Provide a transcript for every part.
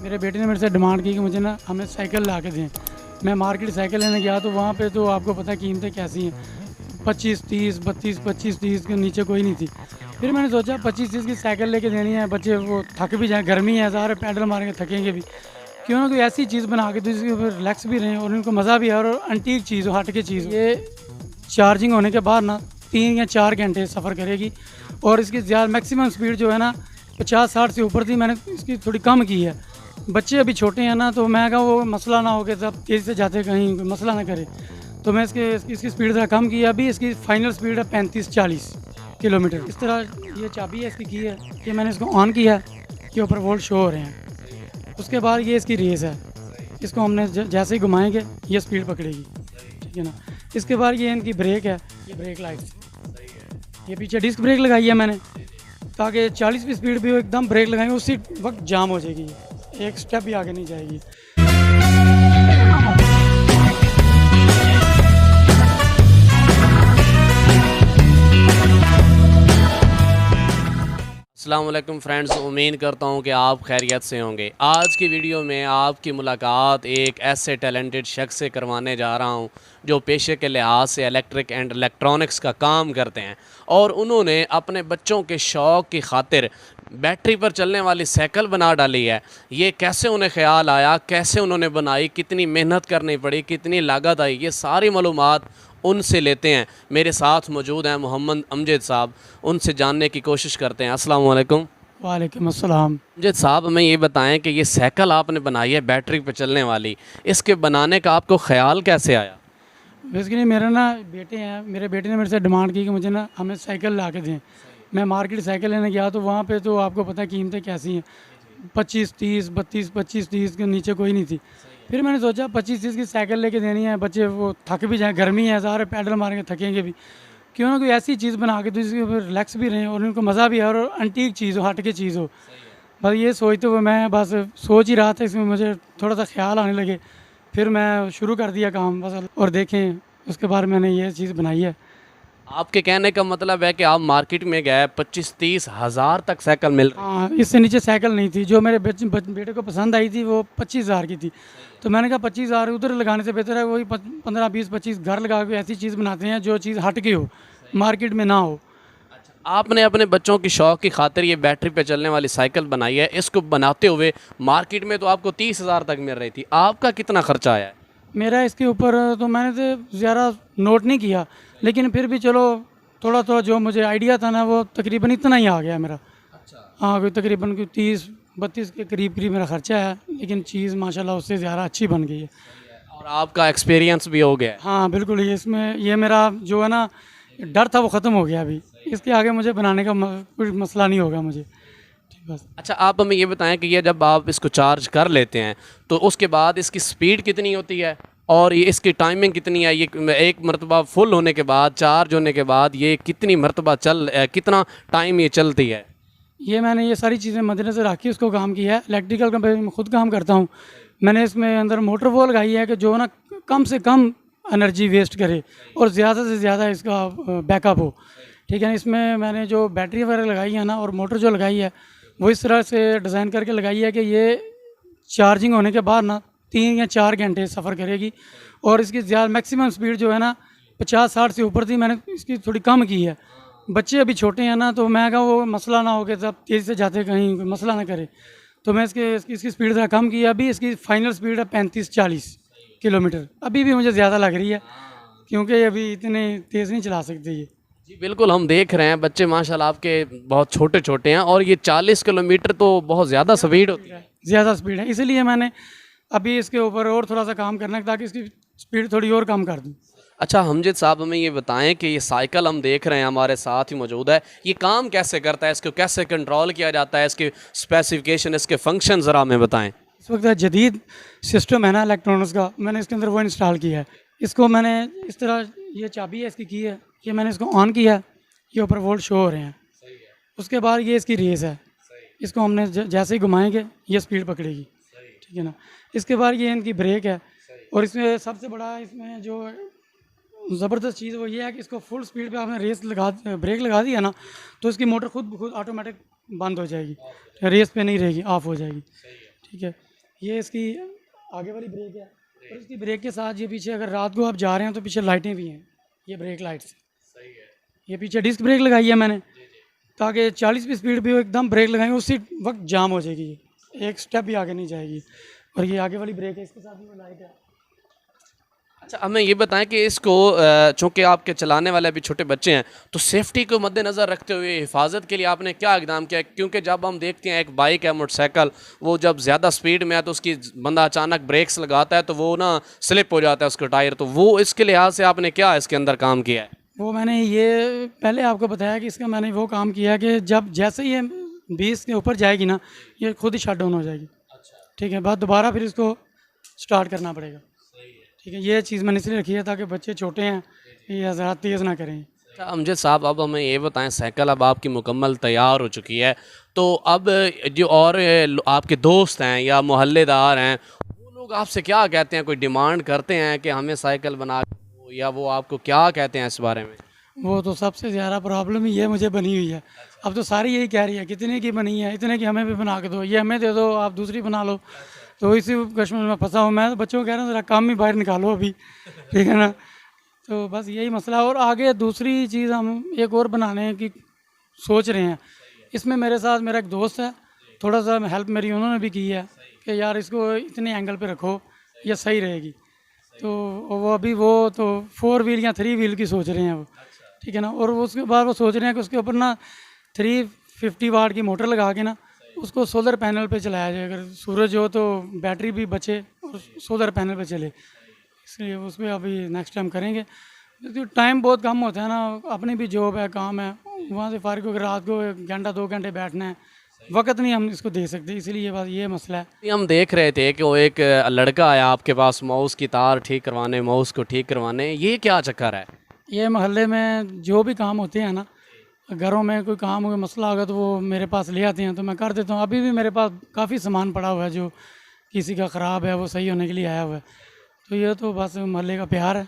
मेरे बेटे ने मेरे से डिमांड की कि मुझे ना हमें साइकिल ला के दें। मैं मार्केट साइकिल लेने गया तो वहाँ पे तो आपको पता है कीमतें कैसी हैं, 25-30, 32-25-30 के नीचे कोई नहीं थी। फिर मैंने सोचा 25-30 की साइकिल लेके देनी है, बच्चे वो थक भी जाएँ, गर्मी है, सारे पैडल मारेंगे थकेंगे भी। क्यों ना कोई ऐसी चीज़ बना के दो जिसके ऊपर रिलैक्स भी रहें और उनको मज़ा भी आए और एंटीक चीज़ हो, हट के चीज़ हो। ये चार्जिंग होने के बाद ना 3 या 4 घंटे सफ़र करेगी और इसकी ज़्यादा मैक्सिमम स्पीड जो है ना 50-60 से ऊपर थी, मैंने इसकी थोड़ी कम की है। बच्चे अभी छोटे हैं ना, तो मैं कहा वो मसला ना हो कि सब तेज़ी से जाते कहीं कोई मसला ना करे, तो मैं इसकी स्पीड ज़रा कम की है। अभी इसकी फ़ाइनल स्पीड है 35-40 किलोमीटर। इस तरह ये चाबी है इसकी की है कि मैंने इसको ऑन किया के ऊपर वोल्ट शो हो रहे हैं। उसके बाद ये इसकी रेस है, इसको हमने जैसे ही घुमाएंगे ये स्पीड पकड़ेगी, ठीक है ना। इसके बाद ये इनकी ब्रेक है, ये ब्रेक लाइट, ये पीछे डिस्क ब्रेक लगाई है मैंने ताकि 40 की स्पीड भी हो एकदम ब्रेक लगाएंगे उसी वक्त जाम हो जाएगी, एक स्टेप भी आगे नहीं जाएगी। अस्सलाम वालेकुम फ्रेंड्स, उम्मीद करता हूँ कि आप खैरियत से होंगे। आज की वीडियो में आपकी मुलाकात एक ऐसे टैलेंटेड शख्स से करवाने जा रहा हूँ जो पेशे के लिहाज से इलेक्ट्रिक एंड इलेक्ट्रॉनिक्स का काम करते हैं और उन्होंने अपने बच्चों के शौक़ की खातिर बैटरी पर चलने वाली साइकिल बना डाली है। ये कैसे उन्हें ख्याल आया, कैसे उन्होंने बनाई, कितनी मेहनत करनी पड़ी, कितनी लागत आई, ये सारी मालूमात उनसे लेते हैं। मेरे साथ मौजूद हैं मोहम्मद अमजद साहब, उनसे जानने की कोशिश करते हैं। अस्सलाम वालेकुम। वालेकुम अस्सलाम। अमजद साहब, हमें ये बताएं कि ये साइकिल आपने बनाई है बैटरी पर चलने वाली, इसके बनाने का आपको ख्याल कैसे आया? बेसिकली मेरा ना बेटे हैं, मेरे बेटे ने मेरे से डिमांड की कि मुझे ना हमें साइकिल ला के दें। मैं मार्केट साइकिल लेने गया तो वहाँ पे तो आपको पता है कीमतें कैसी हैं, 25-30, 32-25-30 के नीचे कोई नहीं थी। फिर मैंने सोचा 25-30 की साइकिल लेके देनी है, बच्चे वो थक भी जाएँ, गर्मी है, सारे पैडल मारेंगे थकेंगे भी। क्यों ना कोई ऐसी चीज़ बना के दो जिसके ऊपर रिलैक्स भी रहें और उनको मज़ा भी आए और एंटीक चीज़ हो, हट के चीज़ हो। बस ये सोचते हुए मैं बस सोच ही रहा था, इसमें मुझे थोड़ा सा ख्याल आने लगे, फिर मैं शुरू कर दिया काम बस। और देखें उसके बाद मैंने ये चीज़ बनाई है। आपके कहने का मतलब है कि आप मार्केट में गए, 25-30 हज़ार तक साइकिल मिल रही? हाँ, इससे नीचे साइकिल नहीं थी। जो मेरे बेटे को पसंद आई थी वो 25,000 की थी, तो मैंने कहा 25,000 उधर लगाने से बेहतर है वही 15-20-25 घर लगा के ऐसी चीज़ बनाते हैं जो चीज़ हट के हो, मार्केट में ना हो। आपने अपने बच्चों की शौक़ की खातिर ये बैटरी पे चलने वाली साइकिल बनाई है। इसको बनाते हुए मार्केट में तो आपको 30,000 तक मिल रही थी, आपका कितना खर्चा आया है? मेरा इसके ऊपर तो मैंने तो ज़्यादा नोट नहीं किया, लेकिन फिर भी चलो थोड़ा थोड़ा जो मुझे आइडिया था ना वो तकरीबन इतना ही आ गया मेरा। हाँ, कोई तकरीबन कोई 30-32 के करीब मेरा ख़र्चा है, लेकिन चीज़ माशाल्लाह उससे ज़्यादा अच्छी बन गई है। और आपका एक्सपीरियंस भी हो गया है? हाँ बिल्कुल, ये इसमें ये मेरा जो है ना डर था वो ख़त्म हो गया। अभी इसके आगे मुझे बनाने का कोई मसला नहीं होगा मुझे, ठीक बस। अच्छा, आप हमें ये बताएं कि ये जब आप इसको चार्ज कर लेते हैं तो उसके बाद इसकी स्पीड कितनी होती है और ये इसकी टाइमिंग कितनी है? ये एक मरतबा फुल होने के बाद, चार्ज होने के बाद ये कितनी मरतबा कितना टाइम ये चलती है? ये मैंने ये सारी चीज़ें मद्देनज़र रख के उसको काम किया है। इलेक्ट्रिकल का मैं खुद काम करता हूँ। मैंने इसमें अंदर मोटर वो लगाई है कि जो ना कम से कम एनर्जी वेस्ट करे और ज़्यादा से ज़्यादा इसका बैकअप हो, ठीक है। इसमें मैंने जो बैटरी वगैरह लगाई है ना और मोटर जो लगाई है वो इस तरह से डिज़ाइन करके लगाई है कि ये चार्जिंग होने के बाद ना 3 या 4 घंटे सफ़र करेगी और इसकी ज़्यादा मैक्सिमम स्पीड जो है ना 50-60 से ऊपर थी, मैंने इसकी थोड़ी कम की है। बच्चे अभी छोटे हैं ना, तो मैं कहा वो मसला ना हो कि सब तेज़ी से जाते कहीं कोई मसला ना करे, तो मैं इसकी स्पीड ज़रा कम की है। अभी इसकी फ़ाइनल स्पीड है 35-40 किलोमीटर। अभी भी मुझे ज़्यादा लग रही है क्योंकि अभी इतने तेज़ नहीं चला सकते ये। जी बिल्कुल, हम देख रहे हैं बच्चे माशाल्लाह आपके बहुत छोटे छोटे हैं और ये 40 किलोमीटर तो बहुत ज़्यादा स्पीड होती है। ज़्यादा स्पीड है, इसीलिए मैंने अभी इसके ऊपर और थोड़ा सा काम करना है ताकि इसकी स्पीड थोड़ी और कम कर दूँ। अच्छा हमजद साहब, हमें ये बताएं कि ये साइकिल हम देख रहे हैं हमारे साथ ही मौजूद है, ये काम कैसे करता है, इसको कैसे कंट्रोल किया जाता है, इसके स्पेसिफिकेशन, इसके फंक्शन ज़रा हमें बताएं। इस वक्त जदीद सिस्टम है ना इलेक्ट्रॉनिक्स का, मैंने इसके अंदर वो इंस्टॉल किया है। इसको मैंने इस तरह, ये चाबी है इसकी की है कि मैंने इसको ऑन किया, ये ऊपर वोल्ट शो हो रहे हैं। उसके बाद ये इसकी रेस है, इसको हमने जैसे ही घुमाएंगे ये स्पीड पकड़ेगी, ठीक है ना। इसके बाद ये इनकी ब्रेक है और इसमें सबसे बड़ा इसमें जो ज़बरदस्त चीज़ वो ये है कि इसको फुल स्पीड पे आपने ब्रेक लगा दिया ना तो इसकी मोटर खुद ऑटोमेटिक बंद हो जाएगी, रेस पे नहीं रहेगी, ऑफ हो जाएगी, ठीक है। ये इसकी आगे वाली ब्रेक है और इसकी ब्रेक के साथ ये पीछे अगर रात को आप जा रहे हैं तो पीछे लाइटें भी हैं, ये ब्रेक लाइट्स। सही है। ये पीछे डिस्क ब्रेक लगाई है मैंने ताकि 40 की स्पीड भी एकदम ब्रेक लगाएंगे उसी वक्त जाम हो जाएगी, ये एक स्टेप भी आगे नहीं जाएगी। और ये आगे वाली ब्रेक है, इसके साथ भी वो लाइट है। अच्छा, हमें ये बताएं कि इसको चूँकि आपके चलाने वाले अभी छोटे बच्चे हैं, तो सेफ्टी को मद्देनज़र रखते हुए हिफाजत के लिए आपने क्या इकदाम किया? क्योंकि जब हम देखते हैं एक बाइक है, मोटरसाइकिल, वो जब ज़्यादा स्पीड में है तो उसकी बंदा अचानक ब्रेक्स लगाता है तो वो ना स्लिप हो जाता है उसका टायर, तो वो इसके लिहाज से आपने क्या इसके अंदर काम किया है? वो मैंने ये पहले आपको बताया कि इसका मैंने वो काम किया कि जब जैसे ये 20 के ऊपर जाएगी ना, ये खुद ही शट डाउन हो जाएगी। ठीक है, बाद दोबारा फिर इसको स्टार्ट करना पड़ेगा। ठीक है, ये चीज़ मैंने इसलिए रखी है ताकि बच्चे छोटे हैं, ये ज़्यादा तेज़ ना करें। अच्छा अमजद साहब, अब हमें ये बताएं, साइकिल अब आपकी मुकम्मल तैयार हो चुकी है, तो अब जो और आपके दोस्त हैं या मोहल्लेदार हैं, वो लोग आपसे क्या कहते हैं? कोई डिमांड करते हैं कि हमें साइकिल बना के दो, या वो आपको क्या कहते हैं इस बारे में? वो तो सबसे ज़्यादा प्रॉब्लम ही ये मुझे बनी हुई है। अब तो सारी यही कह रही है कितने की बनी है, इतने की हमें भी बना के दो, ये हमें दे दो, आप दूसरी बना लो। तो इसी कश्मीर में फंसा हूँ मैं, तो बच्चों को कह रहा हूँ ज़रा काम ही बाहर निकालो अभी। ठीक है ना, तो बस यही मसला है। और आगे दूसरी चीज़ हम एक और बनाने की सोच रहे हैं। इसमें मेरे साथ मेरा एक दोस्त है, थोड़ा सा हेल्प मेरी उन्होंने भी की है कि यार इसको इतने एंगल पे रखो, ये सही रहेगी। तो वो अभी वो तो 4 व्हील या 3 व्हील की सोच रहे हैं वो। ठीक है ना, और उसके बाद वो सोच रहे हैं कि उसके ऊपर ना 350 वाट की मोटर लगा के ना उसको सोलर पैनल पे चलाया जाए। अगर सूरज हो तो बैटरी भी बचे और सोलर पैनल पे चले, इसलिए उस पर अभी नेक्स्ट टाइम करेंगे। क्योंकि टाइम बहुत कम होता है ना, अपनी भी जॉब है, काम है, वहाँ से फारिग होकर रात को 1 घंटा 2 घंटे बैठना है, वक्त नहीं हम इसको दे सकते, इसीलिए बस ये मसला है। हम देख रहे थे कि वो एक लड़का आया आपके पास माउस की तार ठीक करवाने, माउस को ठीक करवाने, ये क्या चक्कर है? ये मोहल्ले में जो भी काम होते हैं ना, घरों में कोई काम हो मसला होगा तो वो मेरे पास ले आते हैं, तो मैं कर देता हूँ। अभी भी मेरे पास काफ़ी सामान पड़ा हुआ है जो किसी का ख़राब है, वो सही होने के लिए आया हुआ है। तो ये तो बस मोहल्ले का प्यार है,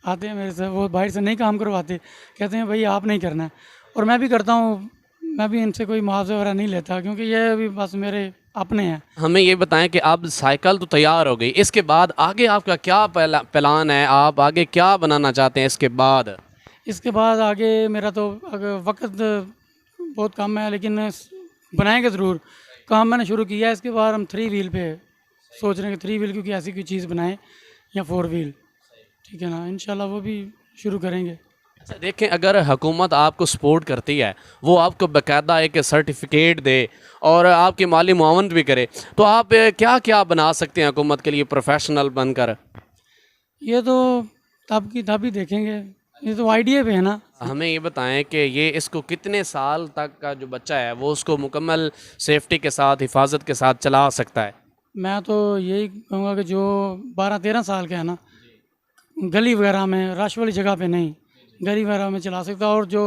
आते हैं मेरे से, वो बाहर से नहीं काम करवाते, कहते हैं भाई आप नहीं करना है। और मैं भी करता हूँ, मैं भी इनसे कोई मुआवजा वगैरह नहीं लेता, क्योंकि ये भी बस मेरे अपने हैं। हमें ये बताएं कि अब साइकिल तो तैयार हो गई, इसके बाद आगे आपका क्या प्लान है? आप आगे क्या बनाना चाहते हैं इसके बाद? इसके बाद आगे मेरा तो अगर वक्त बहुत कम है, लेकिन बनाएंगे ज़रूर। काम मैंने शुरू किया है, इसके बाद हम 3 व्हील पे सोच रहे हैं कि 3 व्हील क्योंकि ऐसी कोई चीज़ बनाएं या 4 व्हील। ठीक है ना, इंशाल्लाह वो भी शुरू करेंगे। अच्छा देखें, अगर हुकूमत आपको सपोर्ट करती है, वो आपको बाकायदा एक सर्टिफिकेट दे और आपकी माली मुआवनत भी करे, तो आप क्या क्या बना सकते हैं हुकूमत के लिए प्रोफेशनल बनकर? ये तो तब की तब ही देखेंगे, ये तो आइडिया पे है ना। हमें ये बताएं कि ये इसको कितने साल तक का जो बच्चा है वो उसको मुकम्मल सेफ्टी के साथ, हिफाजत के साथ चला सकता है? मैं तो यही कहूँगा कि जो 12-13 साल का है ना, गली वगैरह में, रश वाली जगह पे नहीं, गली वगैरह में चला सकता है। और जो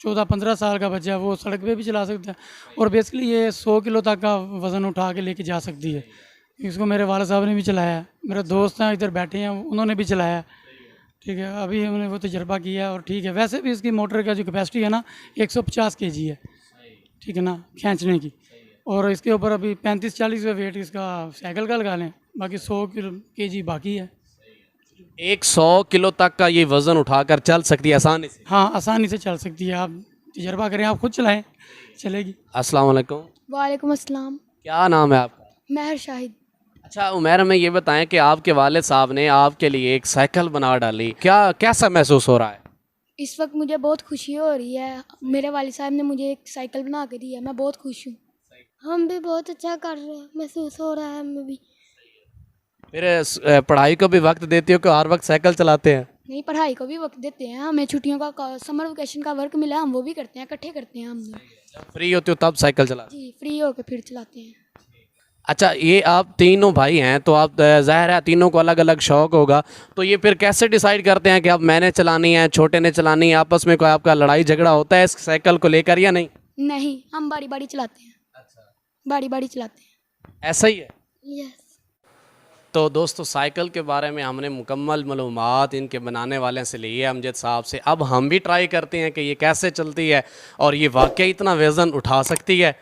14-15 साल का बच्चा है वो सड़क पे भी चला सकता है। और बेसिकली ये 100 किलो तक का वज़न उठा के लेके जा सकती है। इसको मेरे वाले साहब ने भी चलाया है, मेरे दोस्त हैं इधर बैठे हैं, उन्होंने भी चलाया है। ठीक है, अभी हमने वो तजर्बा किया है और ठीक है। वैसे भी इसकी मोटर का जो कैपेसिटी है ना 150 kg है, ठीक है ना, खींचने की। और इसके ऊपर अभी 35-40 का वेट इसका साइकिल का लगा लें, बाकी 100 kg बाकी है। 100 किलो तक का ये वज़न उठाकर चल सकती है आसानी से? हाँ, आसानी से चल सकती है। आप तजर्बा करें, आप खुद चलाएं, चलेगी। अस्सलाम वालेकुम। वालेकुम अस्सलाम। क्या नाम है आपका? महर शाहिद। अच्छा उमैर, हमें ये बताएं कि आपके वालिद साहब ने आपके लिए एक साइकिल बना डाली, क्या कैसा महसूस हो रहा है? इस वक्त मुझे बहुत खुशी हो रही है, मेरे वालिद साहब ने मुझे एक साइकिल बना के दी है, मैं बहुत खुश हूँ। हम भी बहुत अच्छा कर रहे हैं, महसूस हो रहा है हमें भी। फिर पढ़ाई को भी वक्त देती हो कि हर वक्त साइकिल चलाते हैं? नहीं, पढ़ाई को भी वक्त देते हैं, हमें छुट्टियों का समर वेकेशन का वर्क मिला, हम वो भी करते हैं, इकट्ठे करते हैं हम। फ्री होते हो तब साइकिल चलाते? जी, फ्री होकर फिर चलाते हैं। अच्छा, ये आप तीनों भाई हैं तो आप ज़ाहिर है तीनों को अलग अलग शौक़ होगा, तो ये फिर कैसे डिसाइड करते हैं कि अब मैंने चलानी है, छोटे ने चलानी है? आपस में कोई आपका लड़ाई झगड़ा होता है इस साइकिल को लेकर या नहीं? नहीं, हम बारी बारी चलाते हैं। अच्छा, बारी बारी चलाते हैं। ऐसा ही है? यस। तो दोस्तों, साइकिल के बारे में हमने मुकम्मल मालूमात इनके बनाने वाले से ली है, अमजद साहब से। अब हम भी ट्राई करते हैं कि ये कैसे चलती है और ये वाकई इतना वज़न उठा सकती है।